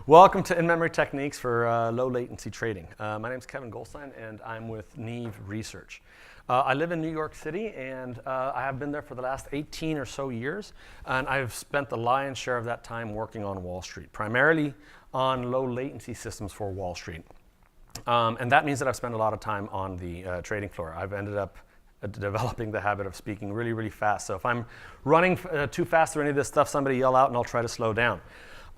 Welcome to In-Memory Techniques for Low Latency Trading. My name is Kevin Goldstein, and I'm with Neve Research. I live in New York City, and I have been there for the last 18 or so years, and I've spent the lion's share of that time working on Wall Street, primarily on low latency systems for Wall Street. And that means that I've spent a lot of time on the trading floor. I've ended up developing the habit of speaking really, really fast. So if I'm running too fast through any of this stuff, somebody yell out and I'll try to slow down.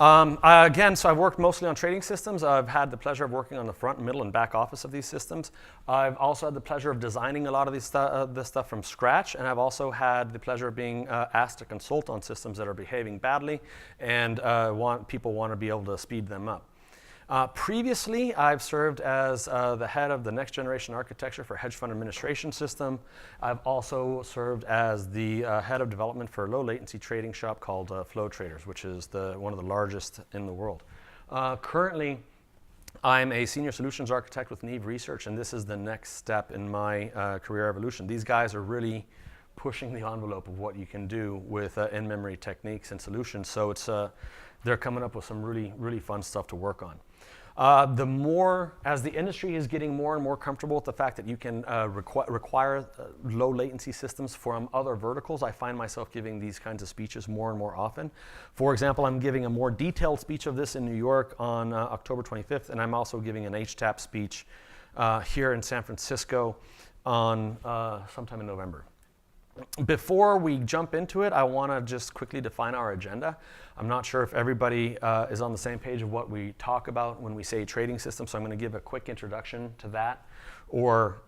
Again, so I've worked mostly on trading systems. I've had the pleasure of working on the front, middle, and back office of these systems. I've also had the pleasure of designing a lot of this stuff from scratch, and I've also had the pleasure of being asked to consult on systems that are behaving badly and people want to be able to speed them up. Previously, I've served as the head of the next generation architecture for hedge fund administration system. I've also served as the head of development for a low latency trading shop called Flow Traders, which is one of the largest in the world. Currently, I'm a senior solutions architect with Neve Research, and this is the next step in my career evolution. These guys are really pushing the envelope of what you can do with in-memory techniques and solutions. So they're coming up with some really, really fun stuff to work on. As the industry is getting more and more comfortable with the fact that you can require low latency systems from other verticals, I find myself giving these kinds of speeches more and more often. For example, I'm giving a more detailed speech of this in New York on October 25th, and I'm also giving an HTAP speech here in San Francisco on sometime in November. Before we jump into it, I want to just quickly define our agenda. I'm not sure if everybody is on the same page of what we talk about when we say trading system, so I'm going to give a quick introduction to that, or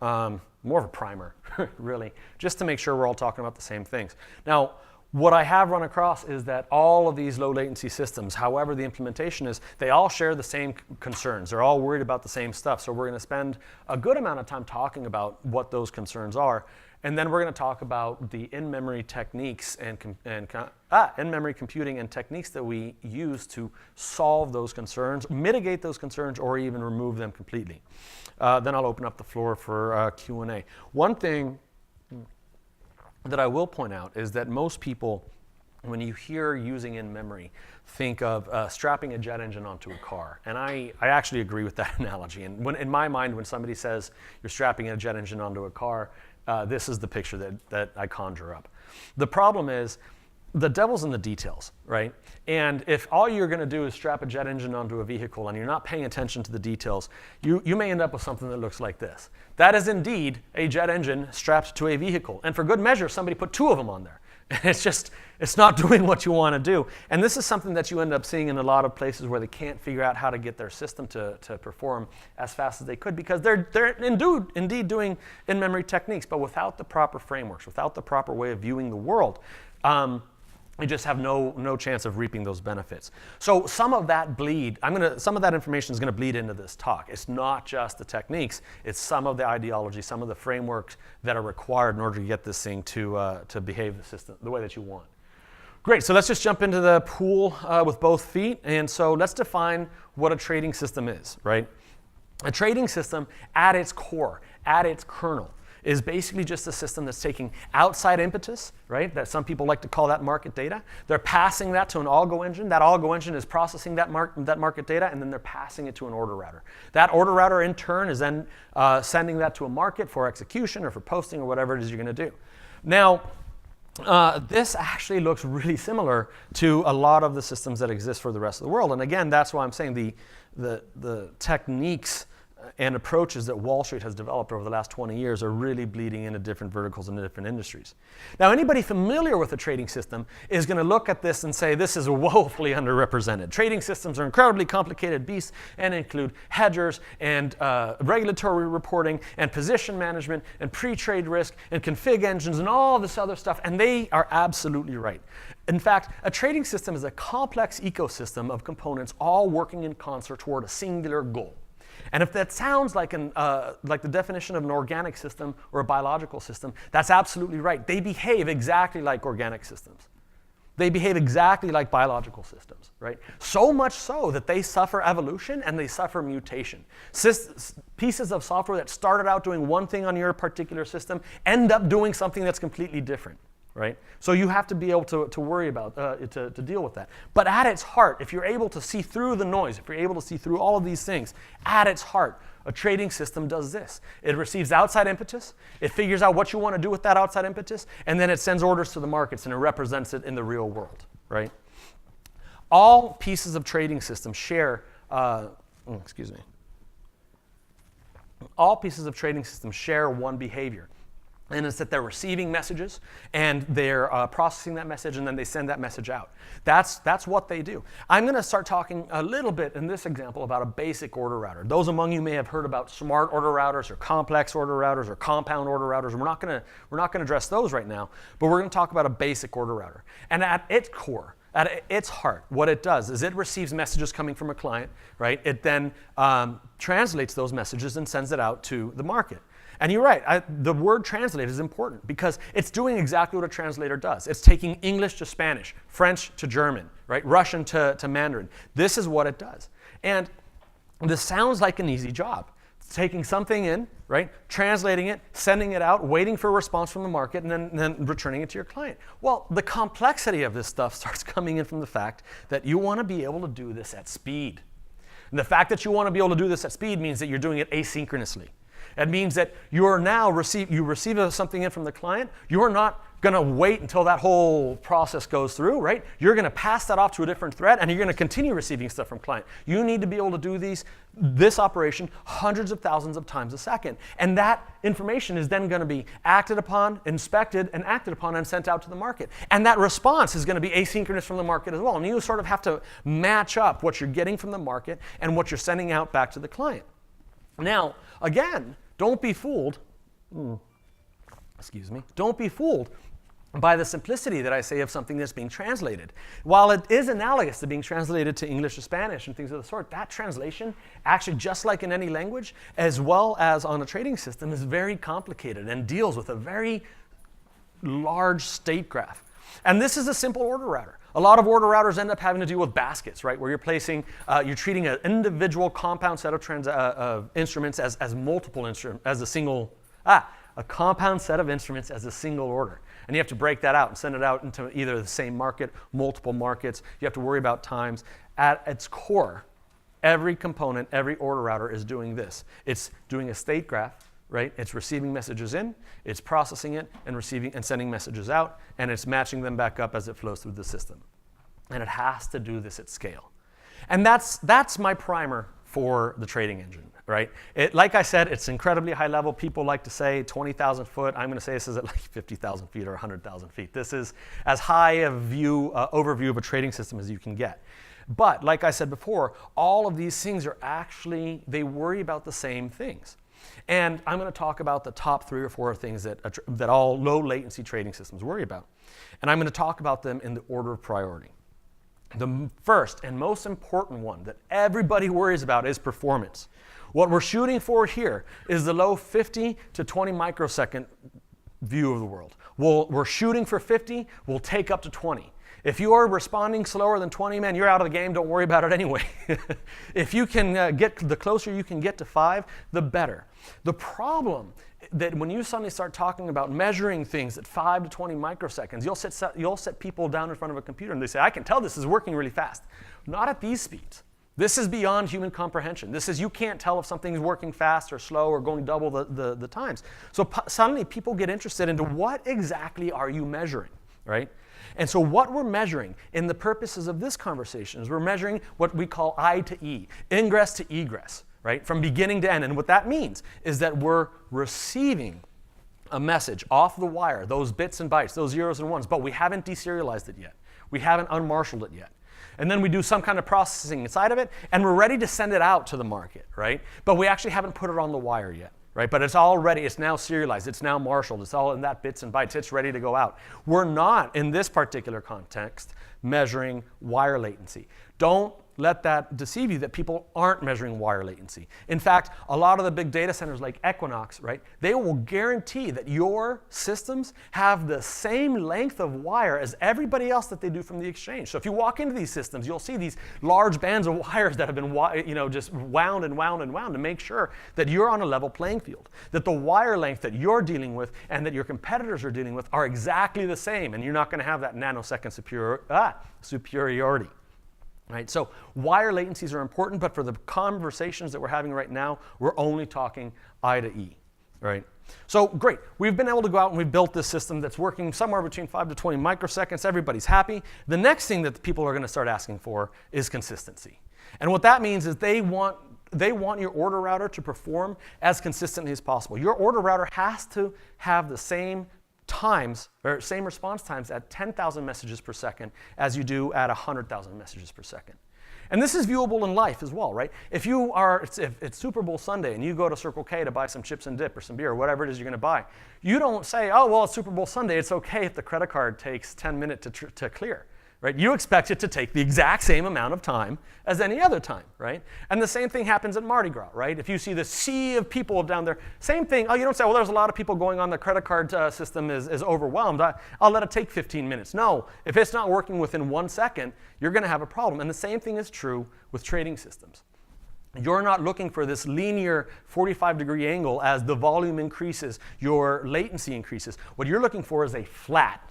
more of a primer, really, just to make sure we're all talking about the same things. Now, what I have run across is that all of these low latency systems, however the implementation is, they all share the same concerns. They're all worried about the same stuff, so we're going to spend a good amount of time talking about what those concerns are. And then we're going to talk about the in-memory techniques and in-memory computing and techniques that we use to solve those concerns, mitigate those concerns, or even remove them completely. Then I'll open up the floor for Q&A. One thing that I will point out is that most people, when you hear using in-memory, think of strapping a jet engine onto a car. And I actually agree with that analogy. And in my mind, when somebody says you're strapping a jet engine onto a car, this is the picture that I conjure up. The problem is the devil's in the details, right? And if all you're going to do is strap a jet engine onto a vehicle and you're not paying attention to the details, you may end up with something that looks like this. That is indeed a jet engine strapped to a vehicle. And for good measure, somebody put two of them on there. It's not doing what you want to do. And this is something that you end up seeing in a lot of places where they can't figure out how to get their system to perform as fast as they could, because they're indeed doing in-memory techniques, but without the proper frameworks, without the proper way of viewing the world. You just have no chance of reaping those benefits. So some of that information is going to bleed into this talk. It's not just the techniques. It's some of the ideology, some of the frameworks that are required in order to get this thing to behave the way that you want. Great, so let's just jump into the pool with both feet. And so let's define what a trading system is, right? A trading system at its core, at its kernel, is basically just a system that's taking outside impetus, right? That some people like to call that market data. They're passing that to an algo engine. That algo engine is processing that market data, and then they're passing it to an order router. That order router, in turn, is then sending that to a market for execution or for posting or whatever it is you're going to do. Now, this actually looks really similar to a lot of the systems that exist for the rest of the world. And again, that's why I'm saying the techniques and approaches that Wall Street has developed over the last 20 years are really bleeding into different verticals and different industries. Now, anybody familiar with a trading system is going to look at this and say this is woefully underrepresented. Trading systems are incredibly complicated beasts and include hedgers and regulatory reporting and position management and pre-trade risk and config engines and all this other stuff, and they are absolutely right. In fact, a trading system is a complex ecosystem of components all working in concert toward a singular goal. And if that sounds like the definition of an organic system or a biological system, that's absolutely right. They behave exactly like organic systems. They behave exactly like biological systems, right? So much so that they suffer evolution and they suffer mutation. Pieces of software that started out doing one thing on your particular system end up doing something that's completely different. right? So you have to be able to worry about, to deal with that. But at its heart, if you're able to see through the noise, if you're able to see through all of these things, at its heart, a trading system does this. It receives outside impetus, it figures out what you want to do with that outside impetus, and then it sends orders to the markets and it represents it in the real world, right? All pieces of trading systems share, all pieces of trading systems share one behavior. And it's that they're receiving messages and they're processing that message and then they send that message out. That's what they do. I'm going to start talking a little bit in this example about a basic order router. Those among you may have heard about smart order routers or complex order routers or compound order routers. We're not going to address those right now, but we're going to talk about a basic order router. And at its core, at its heart, what it does is it receives messages coming from a client, right? It then translates those messages and sends it out to the market. And you're right, the word translate is important because it's doing exactly what a translator does. It's taking English to Spanish, French to German, right? Russian to Mandarin. This is what it does. And this sounds like an easy job. It's taking something in, right? Translating it, sending it out, waiting for a response from the market, and then returning it to your client. Well, the complexity of this stuff starts coming in from the fact that you want to be able to do this at speed. And the fact that you want to be able to do this at speed means that you're doing it asynchronously. It means that you're now you receive something in from the client. You're not going to wait until that whole process goes through, right? You're going to pass that off to a different thread, and you're going to continue receiving stuff from client. You need to be able to do this operation hundreds of thousands of times a second. And that information is then going to be acted upon, inspected, and acted upon and sent out to the market. And that response is going to be asynchronous from the market as well. And you sort of have to match up what you're getting from the market and what you're sending out back to the client. Now, again, don't be fooled. Don't be fooled by the simplicity that I say of something that's being translated. While it is analogous to being translated to English or Spanish and things of the sort, that translation, actually just like in any language, as well as on a trading system, is very complicated and deals with a very large state graph. And this is a simple order router. A lot of order routers end up having to deal with baskets, right? Where you're treating an individual compound set of instruments as multiple instruments, as a compound set of instruments as a single order. And you have to break that out and send it out into either the same market, multiple markets. You have to worry about times. At its core, every component, every order router is doing this. It's doing a state graph, right? It's receiving messages in, it's processing it, and receiving and sending messages out, and it's matching them back up as it flows through the system. And it has to do this at scale. And that's my primer for the trading engine, right? Like I said, it's incredibly high level. People like to say 20,000 foot. I'm going to say this is at like 50,000 feet or 100,000 feet. This is as high a overview of a trading system as you can get. But like I said before, all of these things are actually, they worry about the same things. And I'm going to talk about the top 3 or 4 things that all low latency trading systems worry about. And I'm going to talk about them in the order of priority. The first and most important one that everybody worries about is performance. What we're shooting for here is the low 50 to 20 microsecond view of the world. We're shooting for 50, we'll take up to 20. If you are responding slower than 20, man, you're out of the game. Don't worry about it anyway. If you can the closer you can get to 5, the better. The problem that when you suddenly start talking about measuring things at 5 to 20 microseconds, you'll set people down in front of a computer and they say, I can tell this is working really fast. Not at these speeds. This is beyond human comprehension. This is, you can't tell if something's working fast or slow or going double the times. So suddenly people get interested into what exactly are you measuring, right? And so what we're measuring in the purposes of this conversation is we're measuring what we call I to E, ingress to egress, right? From beginning to end. And what that means is that we're receiving a message off the wire, those bits and bytes, those zeros and ones, but we haven't deserialized it yet. We haven't unmarshaled it yet. And then we do some kind of processing inside of it, and we're ready to send it out to the market, right? But we actually haven't put it on the wire yet, right? But it's all ready. It's now serialized. It's now marshaled. It's all in that bits and bytes. It's ready to go out. We're not, in this particular context, measuring wire latency. Don't let that deceive you that people aren't measuring wire latency. In fact, a lot of the big data centers like Equinox, right, they will guarantee that your systems have the same length of wire as everybody else that they do from the exchange. So if you walk into these systems, you'll see these large bands of wires that have been just wound and wound and wound to make sure that you're on a level playing field, that the wire length that you're dealing with and that your competitors are dealing with are exactly the same, and you're not going to have that nanosecond superiority. Right? So wire latencies are important, but for the conversations that we're having right now, we're only talking I to E. Right? So great, we've been able to go out and we've built this system that's working somewhere between 5 to 20 microseconds. Everybody's happy. The next thing that people are going to start asking for is consistency. And what that means is they want your order router to perform as consistently as possible. Your order router has to have the same times, or same response times at 10,000 messages per second as you do at 100,000 messages per second. And this is viewable in life as well, right? If it's Super Bowl Sunday and you go to Circle K to buy some chips and dip or some beer or whatever it is you're going to buy, you don't say, oh, well, it's Super Bowl Sunday. It's okay if the credit card takes 10 minutes to clear. Right? You expect it to take the exact same amount of time as any other time, right? And the same thing happens at Mardi Gras, right? If you see the sea of people down there, same thing. Oh, you don't say, well, there's a lot of people going on, the credit card system is overwhelmed. I'll let it take 15 minutes. No, if it's not working within 1 second, you're going to have a problem. And the same thing is true with trading systems. You're not looking for this linear 45-degree angle as the volume increases, your latency increases. What you're looking for is a flat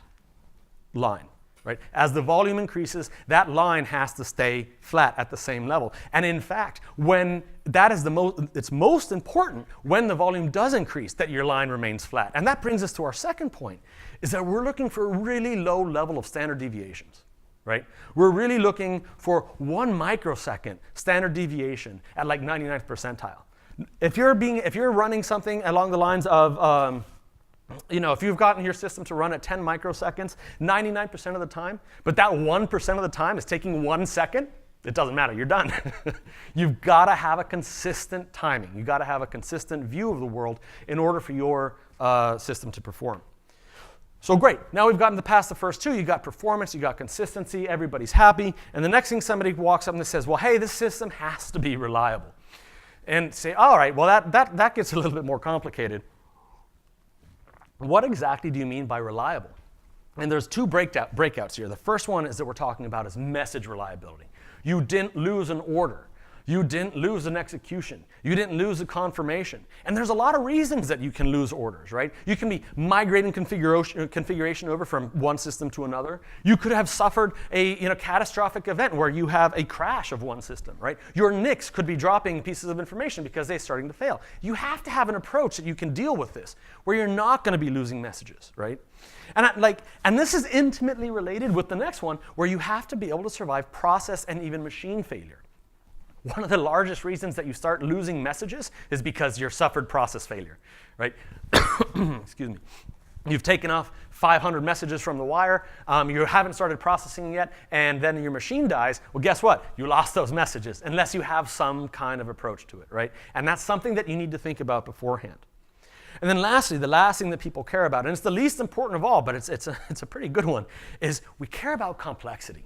line. Right? As the volume increases, that line has to stay flat at the same level. And in fact, when that is it's most important when the volume does increase that your line remains flat. And that brings us to our second point, is that we're looking for a really low level of standard deviations. Right? We're really looking for 1 microsecond standard deviation at like 99th percentile. If you're running something along the lines of if you've gotten your system to run at 10 microseconds 99% of the time, but that 1% of the time is taking 1 second, it doesn't matter, you're done. You've got to have a consistent timing. You've got to have a consistent view of the world in order for your system to perform. So great, now we've gotten past the first two. You got performance, you got consistency, everybody's happy, and the next thing somebody walks up and says, well, hey, this system has to be reliable. And say, all right, well, that gets a little bit more complicated. What exactly do you mean by reliable? And there's two breakouts here. The first one is that we're talking about is message reliability. You didn't lose an order. You didn't lose an execution. You didn't lose a confirmation. And there's a lot of reasons that you can lose orders, right? You can be migrating configuration over from one system to another. You could have suffered a catastrophic event where you have a crash of one system, right? Your NICs could be dropping pieces of information because they're starting to fail. You have to have an approach that you can deal with this, where you're not going to be losing messages, right? And this is intimately related with the next one, where you have to be able to survive process and even machine failure. One of the largest reasons that you start losing messages is because you suffered process failure, right? Excuse me. You've taken off 500 messages from the wire, you haven't started processing yet, and then your machine dies. Well, guess what? You lost those messages, unless you have some kind of approach to it, right? And that's something that you need to think about beforehand. And then lastly, the last thing that people care about, and it's the least important of all, but it's a pretty good one, is we care about complexity.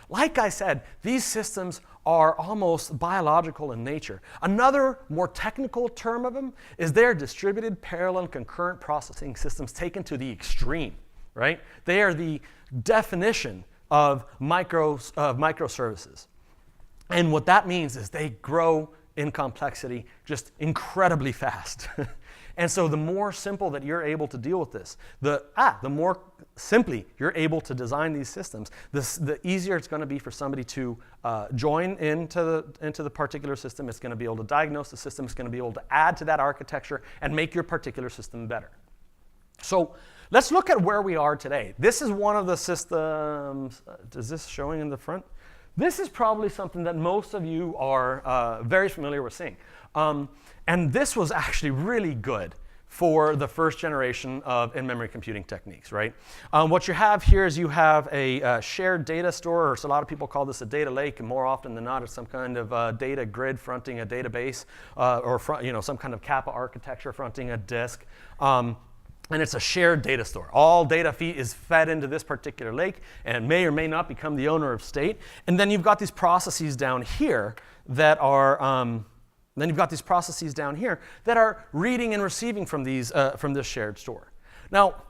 Like I said, these systems are almost biological in nature. Another more technical term of them is they're distributed parallel concurrent processing systems taken to the extreme, right? They are the definition of microservices. And what that means is they grow in complexity just incredibly fast. And so the more simple that you're able to deal with this, the more simply you're able to design these systems, the easier it's going to be for somebody to join into the particular system. It's going to be able to diagnose the system. It's going to be able to add to that architecture and make your particular system better. So let's look at where we are today. This is one of the systems. Is this showing in the front? This is probably something that most of you are very familiar with seeing. And this was actually really good for the first generation of in-memory computing techniques, right? What you have here is you have a shared data store, or so a lot of people call this a data lake, and more often than not, it's some kind of data grid fronting a database, or some kind of Kappa architecture fronting a disk. and it's a shared data store. All data is fed into this particular lake and may or may not become the owner of state. And then you've got these processes down here that are reading and receiving from this shared store. Now,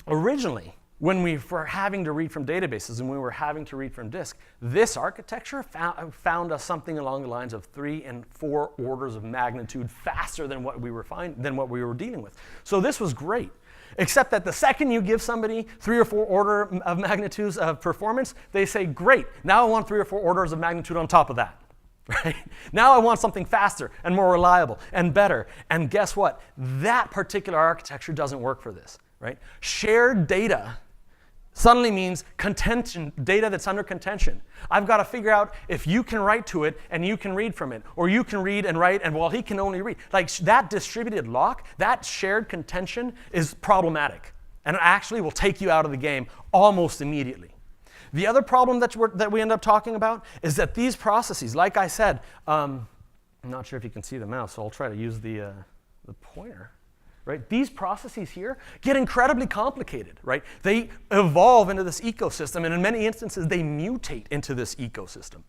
originally, when we were having to read from databases and we were having to read from disk, this architecture found us something along the lines of 3 and 4 orders of magnitude faster than what we were dealing with. So this was great, except that the second you give somebody 3 or 4 order of magnitudes of performance, they say, great, now I want 3 or 4 orders of magnitude on top of that. Right? Now I want something faster and more reliable and better. And guess what? That particular architecture doesn't work for this. Right? Shared data suddenly means contention, data that's under contention. I've got to figure out if you can write to it and you can read from it, or you can read and write and, well, he can only read. Like that distributed lock, that shared contention is problematic, and it actually will take you out of the game almost immediately. The other problem that we end up talking about is that these processes, like I said, I'm not sure if you can see the mouse, so I'll try to use the pointer. Right? These processes here get incredibly complicated, right? They evolve into this ecosystem, and in many instances, they mutate into this ecosystem.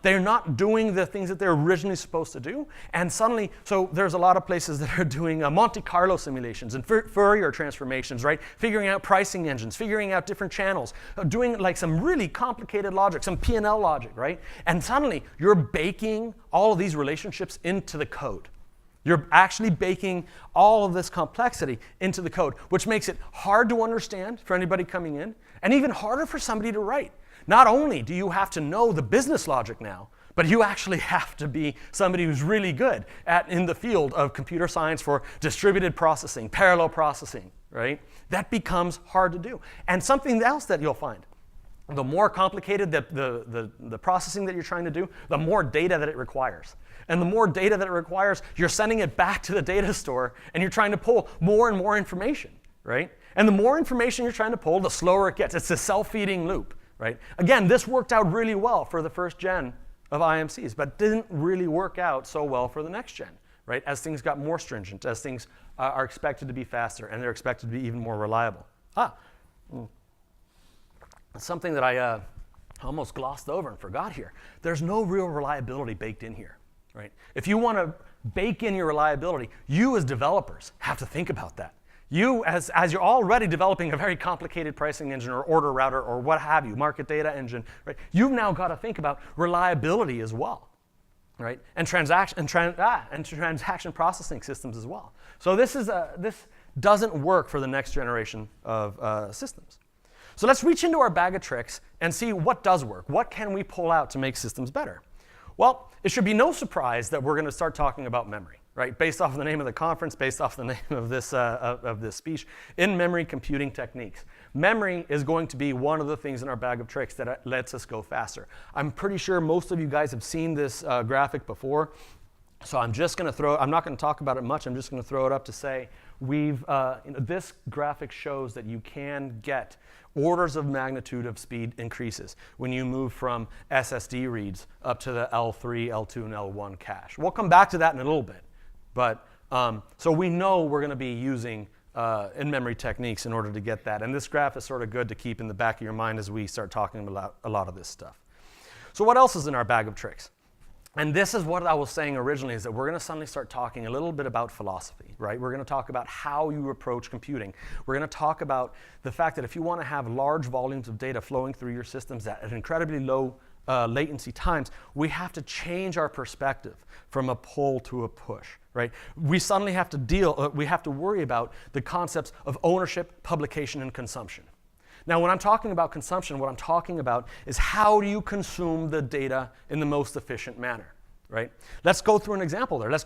They're not doing the things that they're originally supposed to do, and suddenly, so there's a lot of places that are doing Monte Carlo simulations and Fourier transformations, right? Figuring out pricing engines, figuring out different channels, doing like some really complicated logic, some P&L logic, right? And suddenly, you're baking all of these relationships into the code. You're actually baking all of this complexity into the code, which makes it hard to understand for anybody coming in, and even harder for somebody to write. Not only do you have to know the business logic now, but you actually have to be somebody who's really good in the field of computer science for distributed processing, parallel processing, right? That becomes hard to do. And something else that you'll find, the more complicated the processing that you're trying to do, the more data that it requires. And the more data that it requires, you're sending it back to the data store, and you're trying to pull more and more information, right? And the more information you're trying to pull, the slower it gets. It's a self-feeding loop, right? Again, this worked out really well for the first gen of IMCs, but didn't really work out so well for the next gen, right? As things got more stringent, as things are expected to be faster, and they're expected to be even more reliable. Something that I almost glossed over and forgot here. There's no real reliability baked in here. Right? If you want to bake in your reliability, you as developers have to think about that. You, as you're already developing a very complicated pricing engine or order router or what have you, market data engine, right? You've now got to think about reliability as well, right? And transaction processing systems as well. So this doesn't work for the next generation of systems. So let's reach into our bag of tricks and see what does work. What can we pull out to make systems better? Well, it should be no surprise that we're going to start talking about memory, right? Based off of the name of the conference, based off the name of this speech, in-memory computing techniques. Memory is going to be one of the things in our bag of tricks that lets us go faster. I'm pretty sure most of you guys have seen this graphic before, so I'm not going to talk about it much. I'm just going to throw it up to say this graphic shows that you can get orders of magnitude of speed increases when you move from SSD reads up to the L3, L2, and L1 cache. We'll come back to that in a little bit. But so we know we're going to be using in-memory techniques in order to get that. And this graph is sort of good to keep in the back of your mind as we start talking about a lot of this stuff. So what else is in our bag of tricks? And this is what I was saying originally, is that we're going to suddenly start talking a little bit about philosophy, right? We're going to talk about how you approach computing. We're going to talk about the fact that if you want to have large volumes of data flowing through your systems at incredibly low latency times, we have to change our perspective from a pull to a push, right? We suddenly have to we have to worry about the concepts of ownership, publication, and consumption. Now, when I'm talking about consumption, what I'm talking about is how do you consume the data in the most efficient manner, right? Let's go through an example there.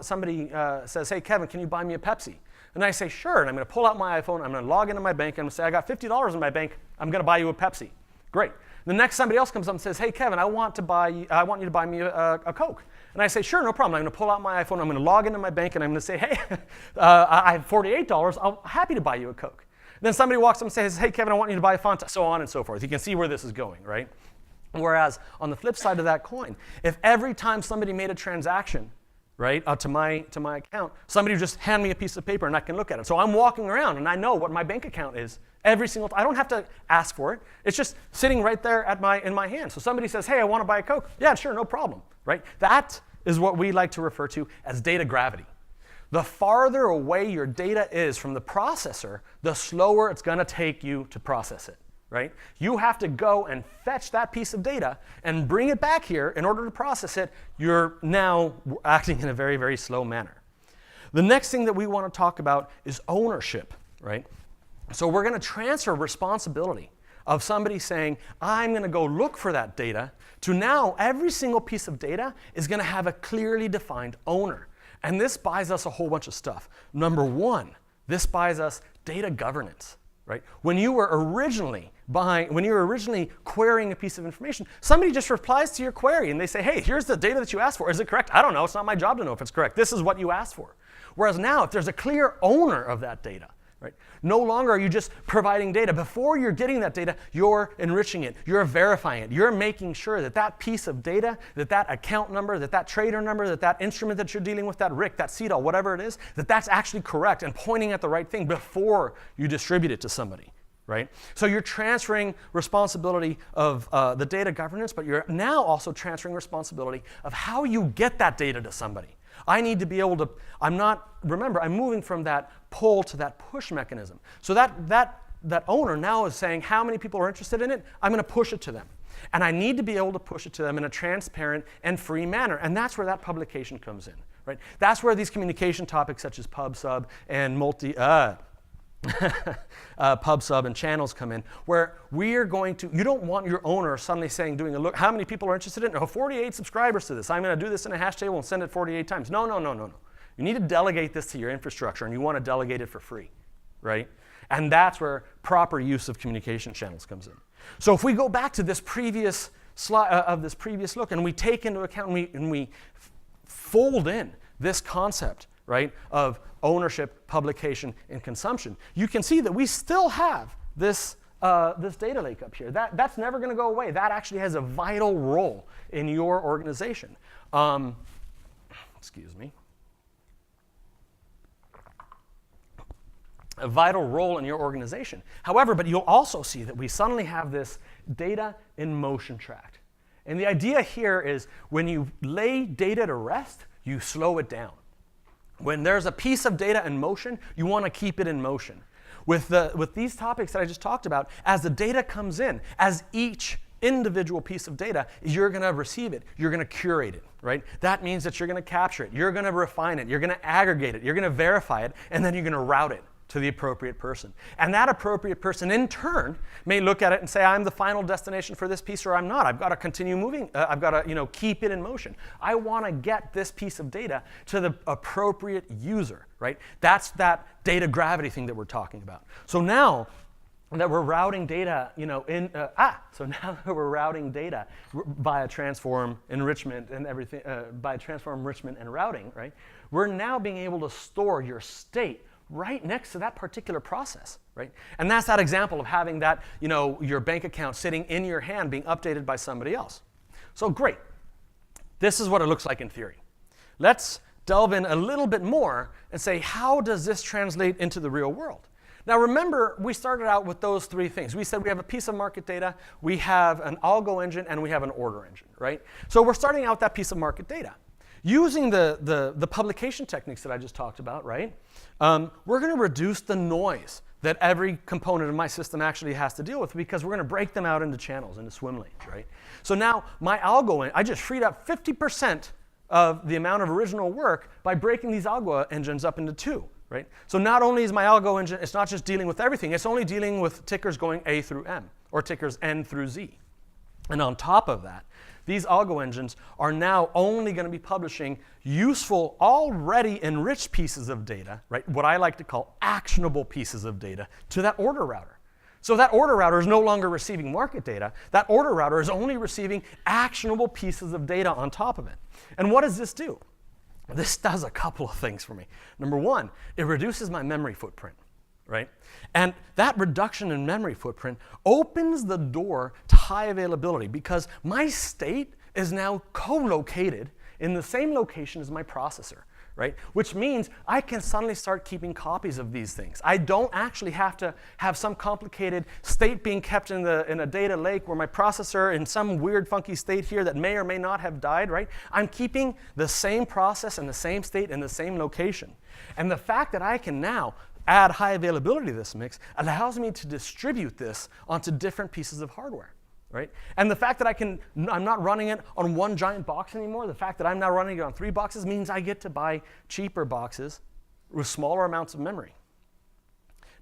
Somebody says, hey, Kevin, can you buy me a Pepsi? And I say, sure, and I'm going to pull out my iPhone, I'm going to log into my bank, and I'm going to say, I got $50 in my bank, I'm going to buy you a Pepsi. Great. The next somebody else comes up and says, hey, Kevin, I want you to buy me a Coke. And I say, sure, no problem. I'm going to pull out my iPhone, I'm going to log into my bank, and I'm going to say, hey, I have $48, I'm happy to buy you a Coke. Then somebody walks up and says, hey, Kevin, I want you to buy a Fanta, so on and so forth. You can see where this is going, right? Whereas on the flip side of that coin, if every time somebody made a transaction, right, to my account, somebody just hand me a piece of paper and I can look at it. So I'm walking around and I know what my bank account is every single time. I don't have to ask for it. It's just sitting right there in my hand. So somebody says, hey, I want to buy a Coke. Yeah, sure, no problem, right? That is what we like to refer to as data gravity. The farther away your data is from the processor, the slower it's going to take you to process it, right? You have to go and fetch that piece of data and bring it back here in order to process it. You're now acting in a very, very slow manner. The next thing that we want to talk about is ownership, right? So we're going to transfer responsibility of somebody saying, I'm going to go look for that data, to now every single piece of data is going to have a clearly defined owner. And this buys us a whole bunch of stuff. Number one, this buys us data governance, right? When you were originally querying a piece of information, somebody just replies to your query and they say, hey, here's the data that you asked for. Is it correct? I don't know. It's not my job to know if it's correct. This is what you asked for. Whereas now, if there's a clear owner of that data, right? No longer are you just providing data. Before you're getting that data, you're enriching it, you're verifying it, you're making sure that that piece of data, that account number, that trader number, that instrument that you're dealing with, that RIC, that CDAL, whatever it is, that's actually correct and pointing at the right thing before you distribute it to somebody, right? So you're transferring responsibility of the data governance, but you're now also transferring responsibility of how you get that data to somebody. I need to be able to, remember, I'm moving from that pull to that push mechanism. So that owner now is saying, how many people are interested in it? I'm going to push it to them. And I need to be able to push it to them in a transparent and free manner. And that's where that publication comes in, right? That's where these communication topics such as pub, sub, and pub, sub, and channels come in, where we are going to, you don't want your owner suddenly saying, doing a look, how many people are interested in it? Oh, 48 subscribers to this. I'm going to do this in a hash table and send it 48 times. No. You need to delegate this to your infrastructure, and you want to delegate it for free, right? And that's where proper use of communication channels comes in. So if we go back to this previous slide of this previous look, and we take into account and we fold in this concept, right, of ownership, publication, and consumption, you can see that we still have this data lake up here. That's never going to go away. That actually has a vital role in your organization. Excuse me. A vital role in your organization. However, but you'll also see that we suddenly have this data in motion tract. And the idea here is when you lay data to rest, you slow it down. When there's a piece of data in motion, you want to keep it in motion. With these topics that I just talked about, as the data comes in, as each individual piece of data, you're going to receive it. You're going to curate it, right? That means that you're going to capture it. You're going to refine it. You're going to aggregate it. You're going to verify it. And then you're going to route it to the appropriate person. And that appropriate person, in turn, may look at it and say, I'm the final destination for this piece, or I'm not. I've got to continue moving. I've got to keep it in motion. I want to get this piece of data to the appropriate user, right? That's that data gravity thing that we're talking about. So now that we're routing data, so now that we're routing data via transform enrichment and everything, by transform enrichment and routing, right? We're now being able to store your state right next to that particular process, right? And that's that example of having that, your bank account sitting in your hand being updated by somebody else. So great. This is what it looks like in theory. Let's delve in a little bit more and say, how does this translate into the real world? Now remember, we started out with those three things. We said we have a piece of market data, we have an algo engine, and we have an order engine, right? So we're starting out that piece of market data. Using the publication techniques that I just talked about, right? We're going to reduce the noise that every component of my system actually has to deal with, because we're going to break them out into channels, into swim lanes, right? So now my algo, I just freed up 50% of the amount of original work by breaking these algo engines up into two, right? So not only is my algo engine, it's not just dealing with everything, it's only dealing with tickers going A through M, or tickers N through Z. And on top of that, these algo engines are now only going to be publishing useful, already enriched pieces of data, right? What I like to call actionable pieces of data, to that order router. So that order router is no longer receiving market data. That order router is only receiving actionable pieces of data on top of it. And what does this do? This does a couple of things for me. Number one, it reduces my memory footprint, right? And that reduction in memory footprint opens the door to high availability, because my state is now co-located in the same location as my processor, right? Which means I can suddenly start keeping copies of these things. I don't actually have to have some complicated state being kept in a data lake where my processor in some weird funky state here that may or may not have died, right? I'm keeping the same process in the same state in the same location. And the fact that I can now add high availability to this mix allows me to distribute this onto different pieces of hardware. Right? And the fact that I'm not running it on one giant box anymore, the fact that I'm now running it on 3 boxes means I get to buy cheaper boxes with smaller amounts of memory.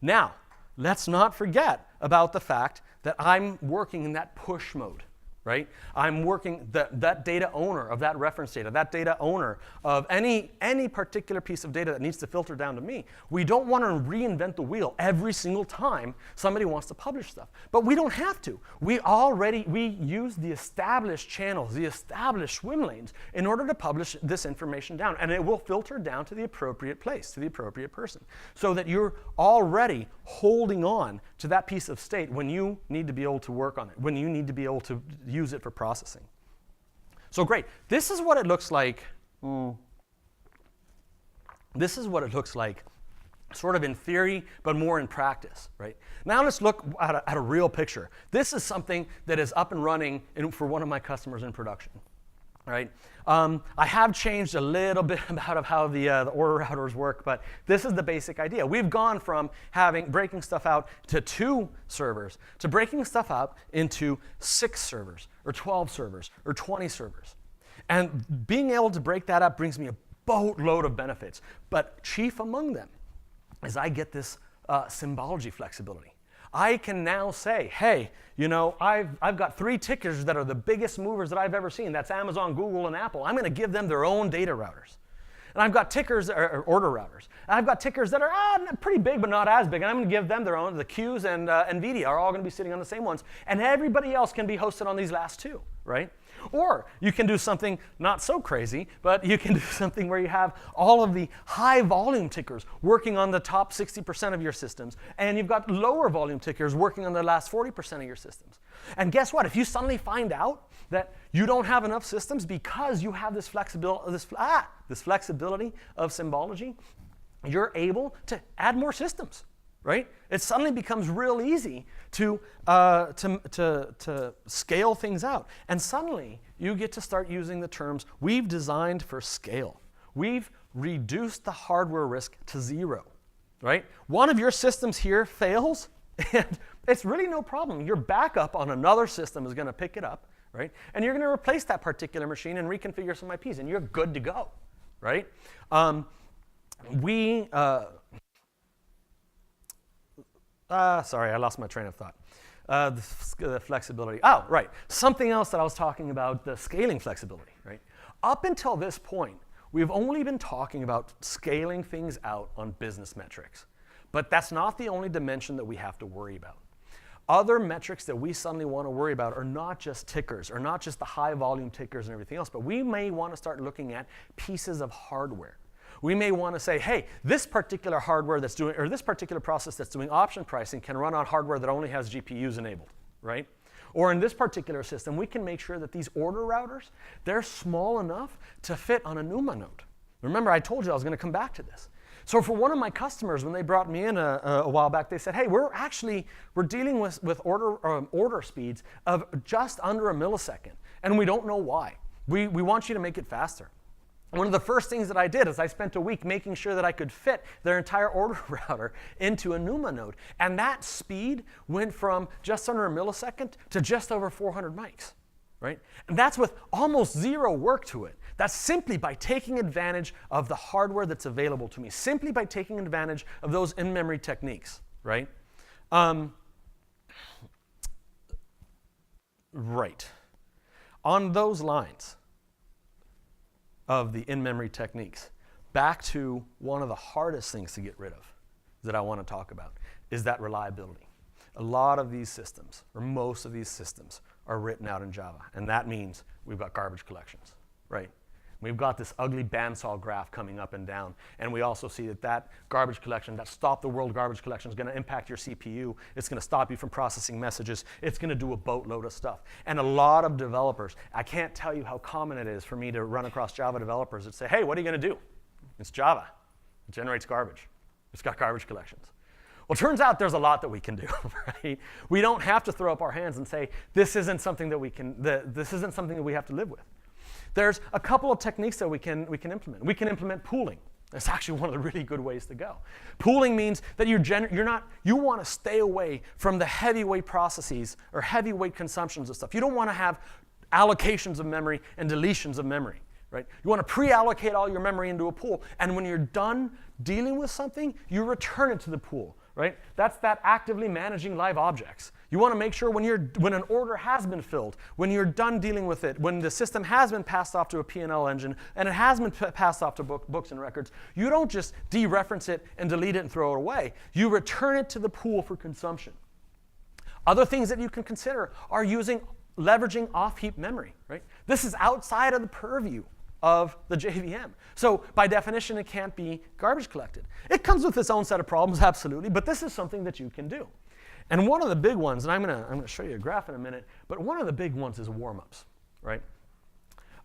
Now, let's not forget about the fact that I'm working in that push mode. Right? I'm working, that data owner of that reference data, that data owner of any particular piece of data that needs to filter down to me. We don't want to reinvent the wheel every single time somebody wants to publish stuff. But we don't have to. We use the established channels, the established swim lanes in order to publish this information down. And it will filter down to the appropriate place, to the appropriate person. So that you're already holding on to that piece of state when you need to be able to work on it, when you need to be able to use it for processing. So great. This is what it looks like. This is what it looks like sort of in theory, but more in practice, right? Now let's look at a real picture. This is something that is up and running for one of my customers in production. Right? I have changed a little bit about how the order routers work, but this is the basic idea. We've gone from breaking stuff out to 2 servers to breaking stuff out into 6 servers or 12 servers or 20 servers. And being able to break that up brings me a boatload of benefits. But chief among them is I get this symbology flexibility. I can now say, hey, you know, I've got 3 tickers that are the biggest movers that I've ever seen. That's Amazon, Google, and Apple. I'm going to give them their own data routers. And I've got tickers, or order routers. And I've got tickers that are pretty big, but not as big. And I'm going to give them their own. The Qs and NVIDIA are all going to be sitting on the same ones. And everybody else can be hosted on these last 2, right? Or you can do something not so crazy, but you can do something where you have all of the high volume tickers working on the top 60% of your systems, and you've got lower volume tickers working on the last 40% of your systems. And guess what? If you suddenly find out that you don't have enough systems because you have this flexibility of symbology, you're able to add more systems. Right? It suddenly becomes real easy to scale things out. And suddenly, you get to start using the terms, we've designed for scale. We've reduced the hardware risk to 0. Right? One of your systems here fails, and it's really no problem. Your backup on another system is going to pick it up, right? And you're going to replace that particular machine and reconfigure some IPs, and you're good to go, right? Sorry, I lost my train of thought. The flexibility. Oh, right. Something else that I was talking about, the scaling flexibility, right? Up until this point, we've only been talking about scaling things out on business metrics. But that's not the only dimension that we have to worry about. Other metrics that we suddenly want to worry about are not just tickers, or not just the high volume tickers and everything else, but we may want to start looking at pieces of hardware. We may want to say, hey, this particular hardware that's doing, or this particular process that's doing option pricing can run on hardware that only has GPUs enabled, right? Or in this particular system, we can make sure that these order routers, they're small enough to fit on a NUMA node. Remember, I told you I was going to come back to this. So for one of my customers, when they brought me in a while back, they said, hey, we're dealing with order speeds of just under a millisecond, and we don't know why. We want you to make it faster. One of the first things that I did is I spent a week making sure that I could fit their entire order router into a NUMA node. And that speed went from just under a millisecond to just over 400 mics, right? And that's with almost 0 work to it. That's simply by taking advantage of the hardware that's available to me, simply by taking advantage of those in-memory techniques, right? Right. On those lines of the in-memory techniques, back to one of the hardest things to get rid of that I want to talk about is that reliability. A lot of these systems, or most of these systems, are written out in Java, and that means we've got garbage collections, right? We've got this ugly bandsaw graph coming up and down. And we also see that garbage collection, that stop the world garbage collection is going to impact your CPU. It's going to stop you from processing messages. It's going to do a boatload of stuff. And a lot of developers, I can't tell you how common it is for me to run across Java developers that say, hey, what are you going to do? It's Java. It generates garbage. It's got garbage collections. Well, it turns out there's a lot that we can do, right? We don't have to throw up our hands and say, this isn't something that this isn't something that we have to live with. There's a couple of techniques that we can implement. We can implement pooling. That's actually one of the really good ways to go. Pooling means that you want to stay away from the heavyweight processes or heavyweight consumptions of stuff. You don't want to have allocations of memory and deletions of memory, right? You want to pre-allocate all your memory into a pool, and when you're done dealing with something, you return it to the pool, right? That's that actively managing live objects. You want to make sure when an order has been filled, when you're done dealing with it, when the system has been passed off to a P&L engine, and it has been passed off to books and records, you don't just dereference it and delete it and throw it away. You return it to the pool for consumption. Other things that you can consider are leveraging off-heap memory, right? This is outside of the purview of the JVM. So by definition, it can't be garbage collected. It comes with its own set of problems, absolutely, but this is something that you can do. And one of the big ones, and I'm gonna show you a graph in a minute, but one of the big ones is warmups, right?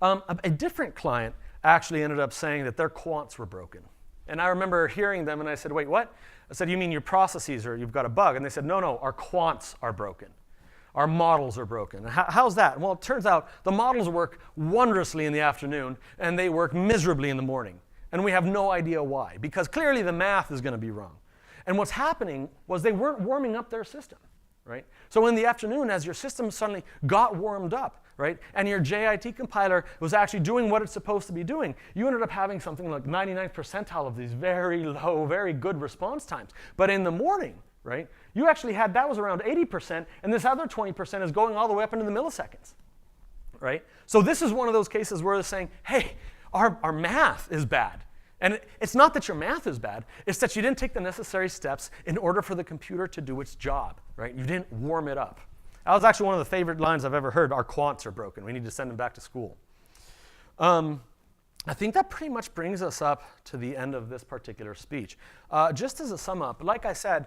A different client actually ended up saying that their quants were broken. And I remember hearing them, and I said, wait, what? I said, you mean your processes, or you've got a bug? And they said, no, our quants are broken. Our models are broken. How's that? Well, it turns out the models work wondrously in the afternoon, and they work miserably in the morning. And we have no idea why, because clearly the math is going to be wrong. And what's happening was they weren't warming up their system, right? So in the afternoon, as your system suddenly got warmed up, right, and your JIT compiler was actually doing what it's supposed to be doing, you ended up having something like 99th percentile of these very low, very good response times. But in the morning, right, you actually had, that was around 80%, and this other 20% is going all the way up into the milliseconds, right? So this is one of those cases where they're saying, hey, our math is bad. And it's not that your math is bad, it's that you didn't take the necessary steps in order for the computer to do its job, right? You didn't warm it up. That was actually one of the favorite lines I've ever heard. Our quants are broken. We need to send them back to school. I think that pretty much brings us up to the end of this particular speech. Just as a sum up, like I said,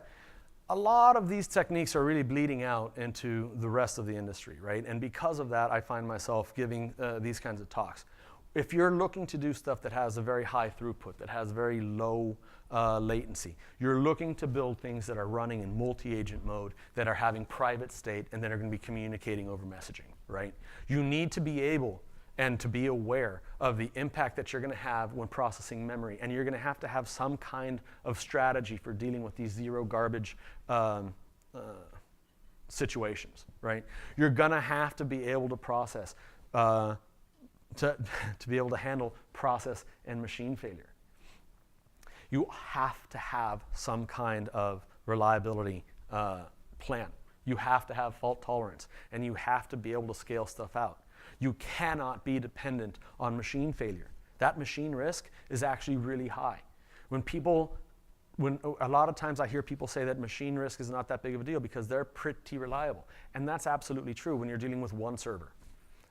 a lot of these techniques are really bleeding out into the rest of the industry, right? And because of that, I find myself giving these kinds of talks. If you're looking to do stuff that has a very high throughput, that has very low latency, you're looking to build things that are running in multi-agent mode, that are having private state, and that are going to be communicating over messaging, right? You need to be able and to be aware of the impact that you're going to have when processing memory, and you're going to have some kind of strategy for dealing with these zero garbage situations, right? You're going to have to be able to process to be able to handle process and machine failure. You have to have some kind of reliability plan. You have to have fault tolerance, and you have to be able to scale stuff out. You cannot be dependent on machine failure. That machine risk is actually really high. When a lot of times I hear people say that machine risk is not that big of a deal because they're pretty reliable. And that's absolutely true when you're dealing with one server.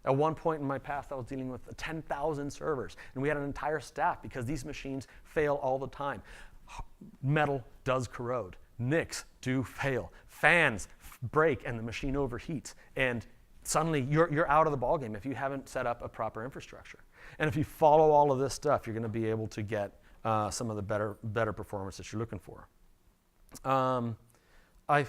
At one point in my past, I was dealing with 10,000 servers, and we had an entire staff because these machines fail all the time. Metal does corrode. NICs do fail. Fans break, and the machine overheats. And suddenly, you're out of the ballgame if you haven't set up a proper infrastructure. And if you follow all of this stuff, you're going to be able to get some of the better performance that you're looking for. I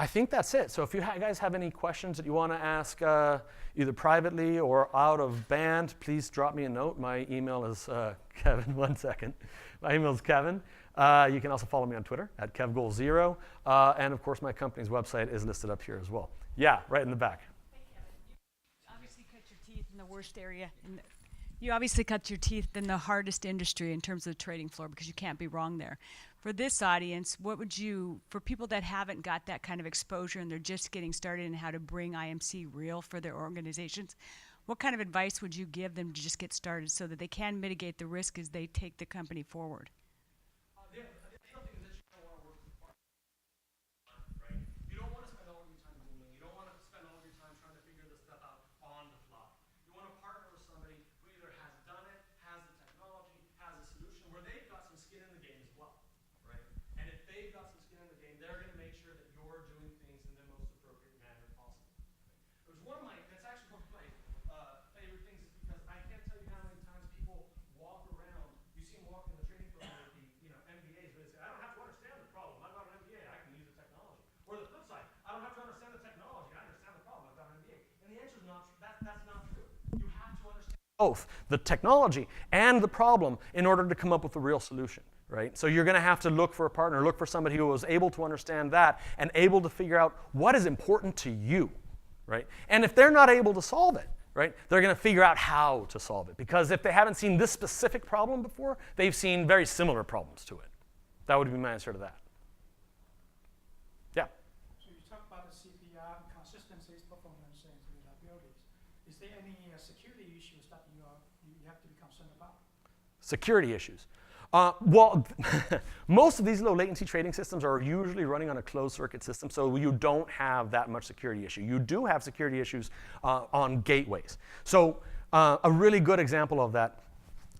think that's it. So if you guys have any questions that you want to ask either privately or out of band, please drop me a note. My email is Kevin. One second. My email is Kevin. You can also follow me on Twitter at KevGoal0. And of course, my company's website is listed up here as well. Yeah, right in the back. Hey, Kevin. You obviously cut your teeth in the worst area. You obviously cut your teeth in the hardest industry in terms of the trading floor because you can't be wrong there. For this audience, what would you, for people that haven't got that kind of exposure and they're just getting started in how to bring IMC real for their organizations, what kind of advice would you give them to just get started so that they can mitigate the risk as they take the company forward? You don't want to spend all your time Googling. You don't want to spend all your time trying to figure this stuff out on the fly. You want to partner both the technology and the problem in order to come up with a real solution, right? So you're going to have to look for a partner, look for somebody who was able to understand that and able to figure out what is important to you, right? And if they're not able to solve it, right, they're going to figure out how to solve it. Because if they haven't seen this specific problem before, they've seen very similar problems to it. That would be my answer to that. Yeah? So you talk about the CPR, consistency, performance, and reliability. Is there any security issues that you have to be concerned about? Security issues. Well, most of these low latency trading systems are usually running on a closed circuit system, so you don't have that much security issue. You do have security issues on gateways. So a really good example of that,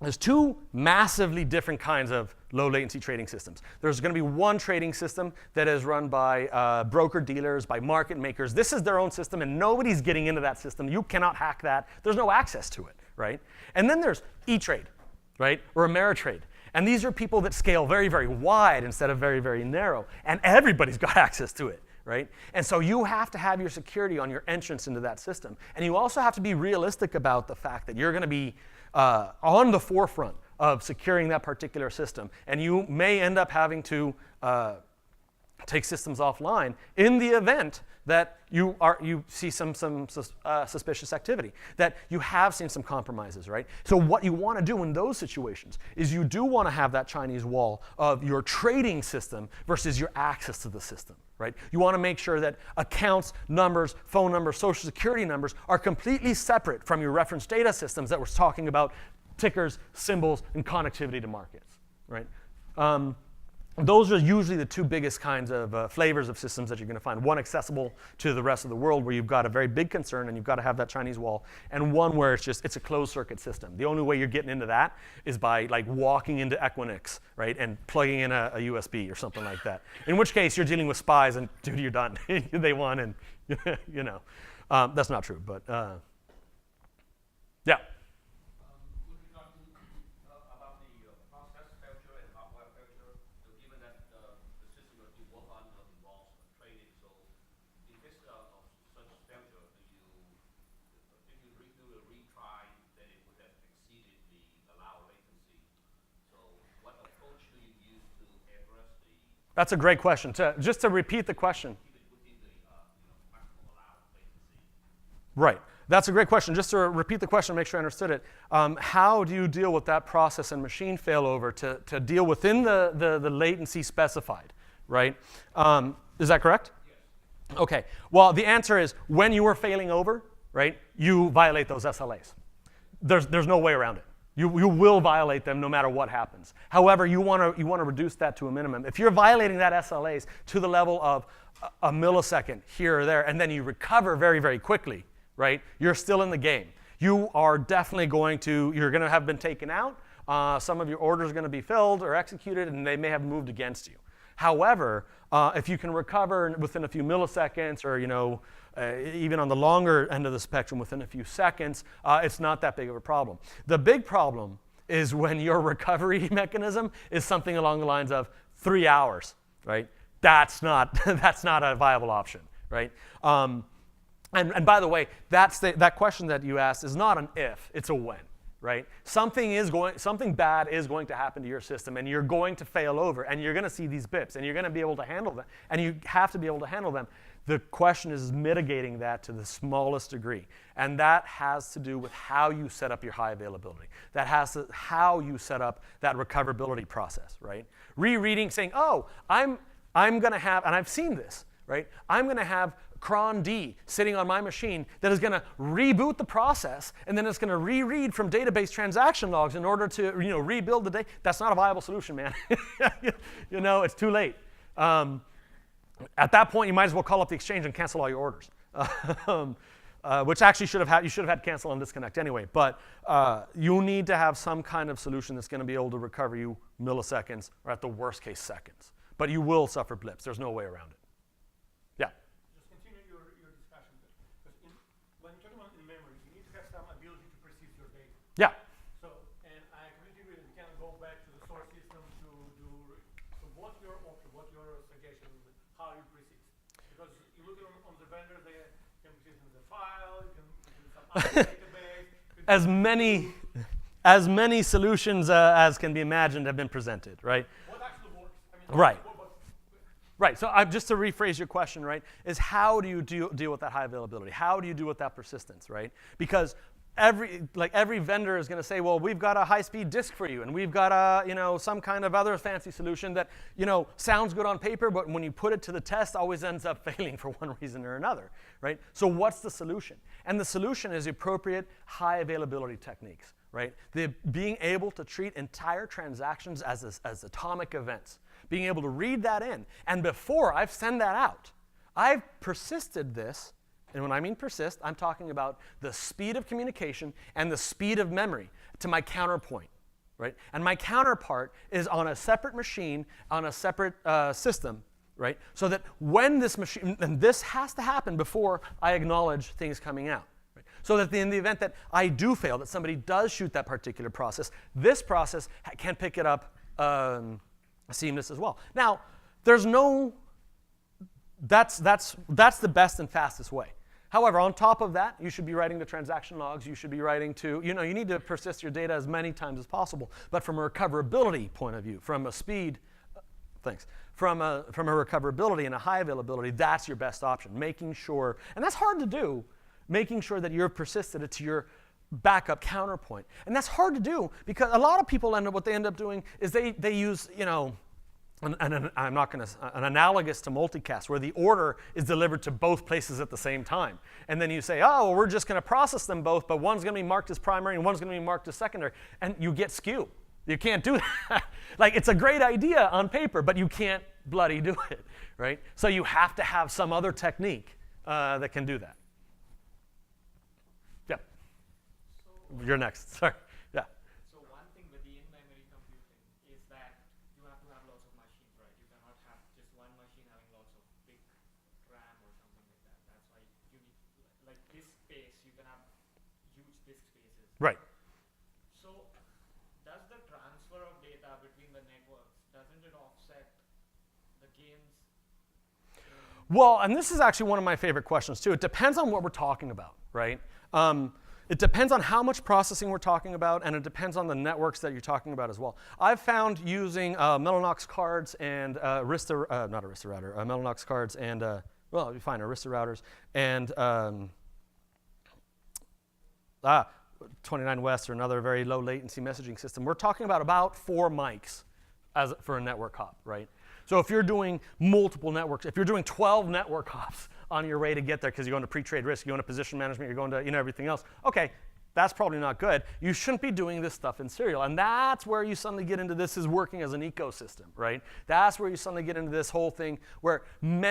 there's two massively different kinds of low latency trading systems. There's going to be one trading system that is run by broker dealers, by market makers. This is their own system, and nobody's getting into that system. You cannot hack that. There's no access to it, right? And then there's E-Trade, right, or Ameritrade. And these are people that scale very, very wide instead of very, very narrow. And everybody's got access to it, right? And so you have to have your security on your entrance into that system. And you also have to be realistic about the fact that you're going to be on the forefront of securing that particular system. And you may end up having to take systems offline in the event that you see some suspicious activity, that you have seen some compromises, right? So what you want to do in those situations is you do want to have that Chinese wall of your trading system versus your access to the system, right? You want to make sure that accounts, numbers, phone numbers, social security numbers are completely separate from your reference data systems that we're talking about, tickers, symbols, and connectivity to markets, right? Those are usually the two biggest kinds of flavors of systems that you're going to find. One accessible to the rest of the world where you've got a very big concern and you've got to have that Chinese wall, and one where it's a closed circuit system. The only way you're getting into that is by like walking into Equinix, right, and plugging in a USB or something like that. In which case you're dealing with spies and dude, you're done. They won, and you know, that's not true, but yeah. That's a great question. Just to repeat the question. Right. That's a great question. Just to repeat the question, make sure I understood it. How do you deal with that process and machine failover to deal within the latency specified, right? Is that correct? Yes. OK. Well, the answer is when you are failing over, right, you violate those SLAs. There's no way around it. You will violate them no matter what happens. However, you want to reduce that to a minimum. If you're violating that SLAs to the level of a millisecond here or there, and then you recover very, very quickly, right? You're still in the game. You are definitely you're going to have been taken out. Some of your orders are going to be filled or executed, and they may have moved against you. However, if you can recover within a few milliseconds, or even on the longer end of the spectrum within a few seconds, it's not that big of a problem. The big problem is when your recovery mechanism is something along the lines of 3 hours, right? That's not a viable option, right? And by the way, that question that you asked is not an if, it's a when. Right? Something bad is going to happen to your system, and you're going to fail over, and you're going to see these bips, and you're going to be able to handle them, and you have to be able to handle them. The question is mitigating that to the smallest degree, and that has to do with how you set up your high availability. That has to how you set up that recoverability process, right? Rereading, saying, oh, I'm going to have, and I've seen this, right? I'm going to have cron D sitting on my machine that is going to reboot the process, and then it's going to reread from database transaction logs in order to rebuild the data. That's not a viable solution, man. It's too late. At that point, you might as well call up the exchange and cancel all your orders, which actually you should have had cancel and disconnect anyway. But you need to have some kind of solution that's going to be able to recover you milliseconds, or at the worst case seconds. But you will suffer blips. There's no way around it. Yeah. Just continue your discussion. Because when you're talking about in memory, you need to have some ability to persist your data. Yeah. So, and I completely agree that we can go back to the source system to do. So, what's your option? What's your suggestion? How you persist? Because you look on the vendor, they can persist in the file, you can do some other database, you can as many solutions as can be imagined have been presented, right? What actually works? I mean, Right. what- Right, so just to rephrase your question, right, is how do you deal with that high availability? How do you deal with that persistence, right? Because every vendor is going to say, well, we've got a high-speed disk for you, and we've got some kind of other fancy solution that, sounds good on paper, but when you put it to the test, always ends up failing for one reason or another, right? So what's the solution? And the solution is appropriate high availability techniques, right? Being able to treat entire transactions as atomic events. Being able to read that in. And before I send that out, I've persisted this, and when I mean persist, I'm talking about the speed of communication and the speed of memory to my counterpoint, right? And my counterpart is on a separate machine, on a separate system, right? So that when this machine, and this has to happen before I acknowledge things coming out. Right? So that in the event that I do fail, that somebody does shoot that particular process, this process can pick it up seamless as well. Now, there's no, that's the best and fastest way. However, on top of that, you should be writing the transaction logs. You should be writing to, you need to persist your data as many times as possible. But from a recoverability point of view, from a speed, from a recoverability and a high availability, that's your best option. Making sure, and that's hard to do, making sure that you're persisted to your backup counterpoint. And that's hard to do because a lot of people what they end up doing is they use, an analogous to multicast where the order is delivered to both places at the same time. And then you say, oh, well, we're just going to process them both, but one's going to be marked as primary and one's going to be marked as secondary. And you get skew. You can't do that. It's a great idea on paper, but you can't bloody do it, right? So you have to have some other technique that can do that. You're next. Sorry. Yeah. So one thing with the in-memory computing is that you have to have lots of machines, right? You cannot have just one machine having lots of big RAM or something like that. That's why you need, like disk space, you can have huge disk spaces. Right. So does the transfer of data between the networks, doesn't it offset the gains? Well, and this is actually one of my favorite questions too. It depends on what we're talking about, right? It depends on how much processing we're talking about, and it depends on the networks that you're talking about as well. I've found using Mellanox cards and Mellanox cards and, well, you find Arista routers and 29 West or another very low latency messaging system. We're talking about 4 mics for a network hop, right? So if you're doing multiple networks, if you're doing 12 network hops on your way to get there because you're going to pre-trade risk, you're going to position management, you're going to everything else, okay, that's probably not good. You shouldn't be doing this stuff in serial. And that's where you suddenly get into this is working as an ecosystem, right? That's where you suddenly get into this whole thing where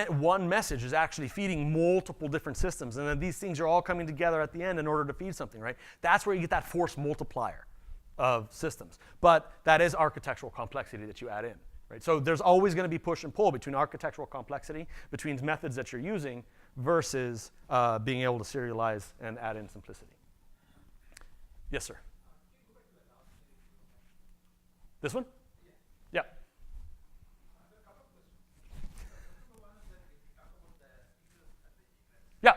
one message is actually feeding multiple different systems. And then these things are all coming together at the end in order to feed something, right? That's where you get that force multiplier of systems. But that is architectural complexity that you add in. Right? So there's always going to be push and pull between architectural complexity, between methods that you're using, versus being able to serialize and add in simplicity. Yes, sir. This one? Yeah. Yeah.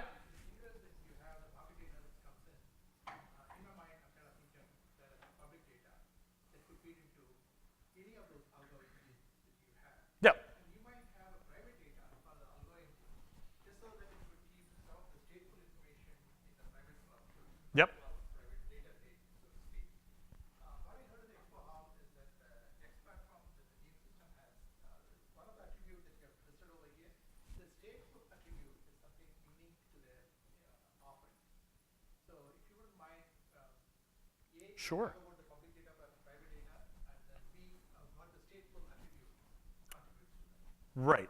Yeah. You might have a private data for the algorithm, just so that it would keep some of the stateful information in the private cloud. Yep. Private data lake, so to speak. What I heard in the expo hall is that the next platform that the new system has, one of the attributes that you have listed over here, the stateful attribute is something unique to the offering. So if you wouldn't mind, Sure. talk about the public data versus private data, and then B, what the stateful attribute contributes to that. Right.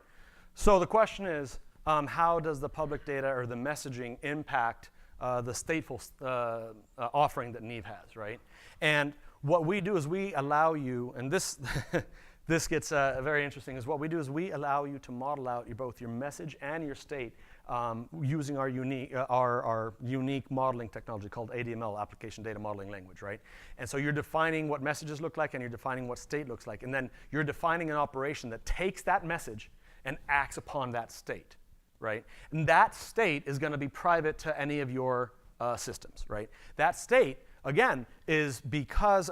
So the question is, how does the public data or the messaging impact the stateful offering that Neve has, right? And what we do is we allow you, and this this gets very interesting, is what we do is we allow you to model out both your message and your state using our unique modeling technology called ADML, Application Data Modeling Language, right? And so you're defining what messages look like and you're defining what state looks like. And then you're defining an operation that takes that message and acts upon that state, right? And that state is going to be private to any of your systems, right? That state again, is because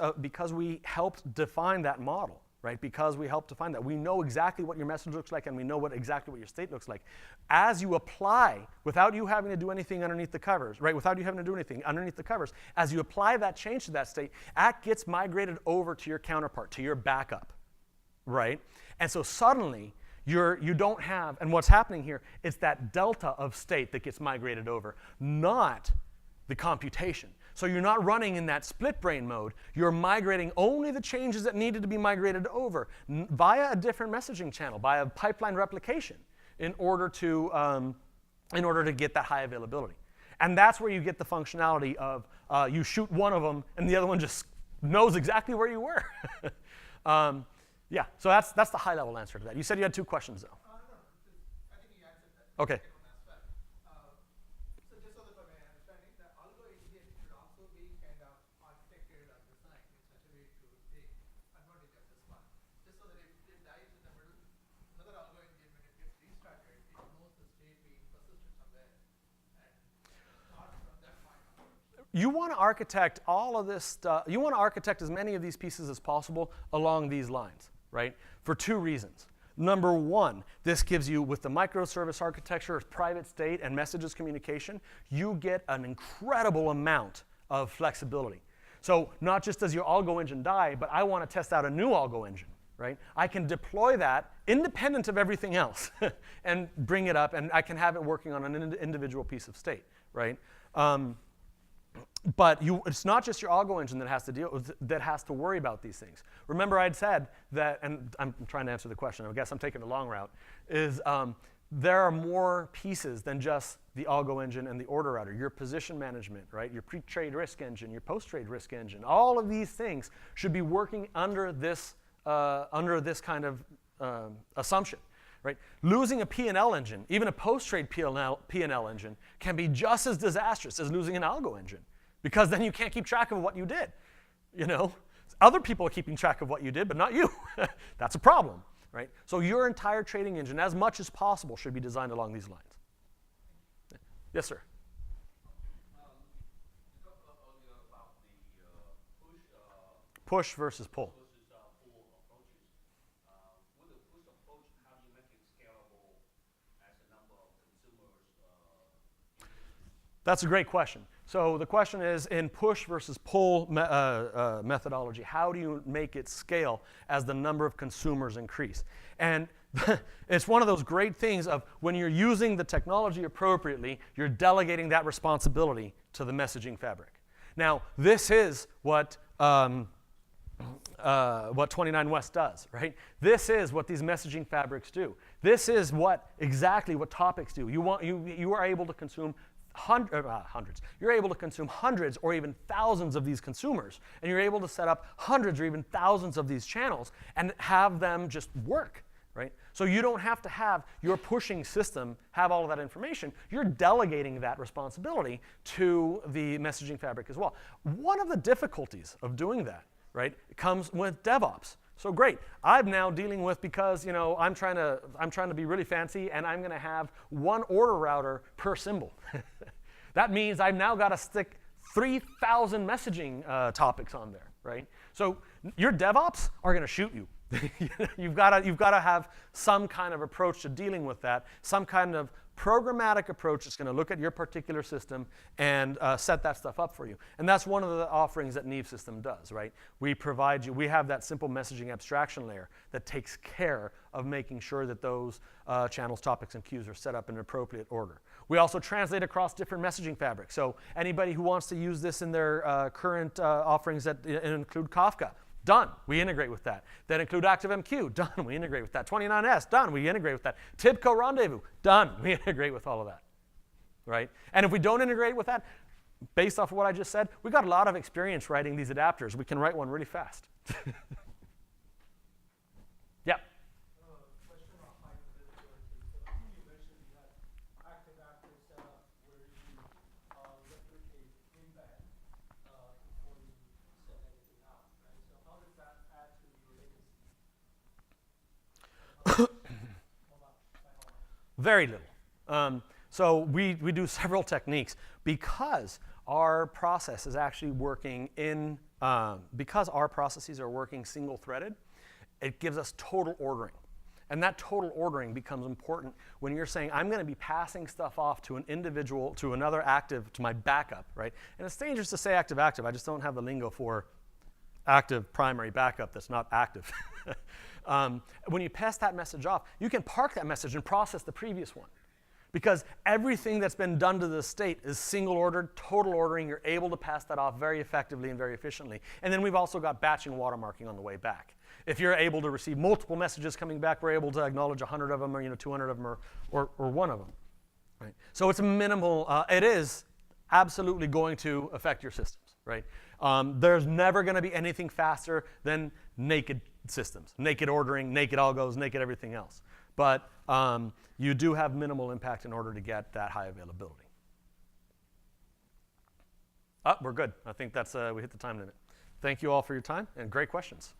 we helped define that model, right? Because we helped define that. We know exactly what your message looks like, and we know exactly what your state looks like. As you apply, without you having to do anything underneath the covers, right? Without you having to do anything underneath the covers, as you apply that change to that state, that gets migrated over to your counterpart, to your backup, right? And so suddenly, you don't have, and what's happening here, it's that delta of state that gets migrated over, not the computation. So you're not running in that split brain mode. You're migrating only the changes that needed to be migrated over via a different messaging channel, by a pipeline replication, in order to get that high availability. And that's where you get the functionality of you shoot one of them, and the other one just knows exactly where you were. Yeah, so that's the high-level answer to that. You said you had 2 questions, though. No, I think you answered that. Okay. As well. So just so that for my understanding, the algo engine should also be kind of architected or designed in such a way to take advantage of this one. Just so that if it dies in the middle, another algo engine, when it gets restarted, it knows the state being persisted somewhere and start from that point onwards. You want to architect all of this stuff. You want to architect as many of these pieces as possible along these lines, right? For 2 reasons. Number 1, this gives you, with the microservice architecture, private state, and messages communication, you get an incredible amount of flexibility. So not just does your algo engine die, but I want to test out a new algo engine, right? I can deploy that independent of everything else and bring it up, and I can have it working on an individual piece of state, right? But it's not just your algo engine that has to worry about these things. Remember, I'd said that, and I'm trying to answer the question. I guess I'm taking the long route. Is there are more pieces than just the algo engine and the order router. Your position management, right? Your pre-trade risk engine, your post-trade risk engine. All of these things should be working under this kind of assumption. Right? Losing a P&L engine, even a post-trade P&L engine, can be just as disastrous as losing an algo engine, because then you can't keep track of what you did. You know, other people are keeping track of what you did, but not you. That's a problem, right? So your entire trading engine, as much as possible, should be designed along these lines. Yes, sir. You talked earlier about the Push versus pull. versus pull approaches. With the push approach, how do you make it scalable as the number of consumers? That's a great question. So the question is, in push versus pull methodology, how do you make it scale as the number of consumers increase? And it's one of those great things of when you're using the technology appropriately, you're delegating that responsibility to the messaging fabric. Now, this is what 29 West does, right? This is what these messaging fabrics do. This is exactly what topics do. You are able to consume hundreds. You're able to consume hundreds or even thousands of these consumers, and you're able to set up hundreds or even thousands of these channels and have them just work, right? So you don't have to have your pushing system have all of that information. You're delegating that responsibility to the messaging fabric as well. One of the difficulties of doing that, right, comes with DevOps. So great, I'm now dealing with, because I'm trying to be really fancy, and I'm going to have one order router per symbol. That means I've now got to stick 3,000 messaging topics on there, right? So your DevOps are going to shoot you. You've got to have some kind of approach to dealing with that, some kind of programmatic approach that's going to look at your particular system and set that stuff up for you. And that's one of the offerings that Neve System does, right? We have that simple messaging abstraction layer that takes care of making sure that those channels, topics, and queues are set up in an appropriate order. We also translate across different messaging fabrics. So anybody who wants to use this in their current offerings that include Kafka, done, we integrate with that. That include ActiveMQ, done, we integrate with that. 29S, done, we integrate with that. Tibco Rendezvous, done, we integrate with all of that, right? And if we don't integrate with that, based off of what I just said, we've got a lot of experience writing these adapters. We can write one really fast. Yeah. Question on high availability. So I think you mentioned you had active active set up where you replicate in that before you set anything out, right? So how does that add to your latency? Very little. So we do several techniques because our process is actually working in, because our processes are working single-threaded, it gives us total ordering. And that total ordering becomes important when you're saying, I'm going to be passing stuff off to an individual, to another active, to my backup, right? And it's dangerous to say active-active. I just don't have the lingo for active primary backup that's not active. When you pass that message off, you can park that message and process the previous one. Because everything that's been done to the state is single-ordered, total ordering. You're able to pass that off very effectively and very efficiently. And then we've also got batching watermarking on the way back. If you're able to receive multiple messages coming back, we're able to acknowledge 100 of them or 200 of them or one of them. Right? So it's a minimal, it is absolutely going to affect your systems. Right? There's never going to be anything faster than naked systems, naked ordering, naked algos, naked everything else. But you do have minimal impact in order to get that high availability. We're good. I think that's we hit the time limit. Thank you all for your time and great questions.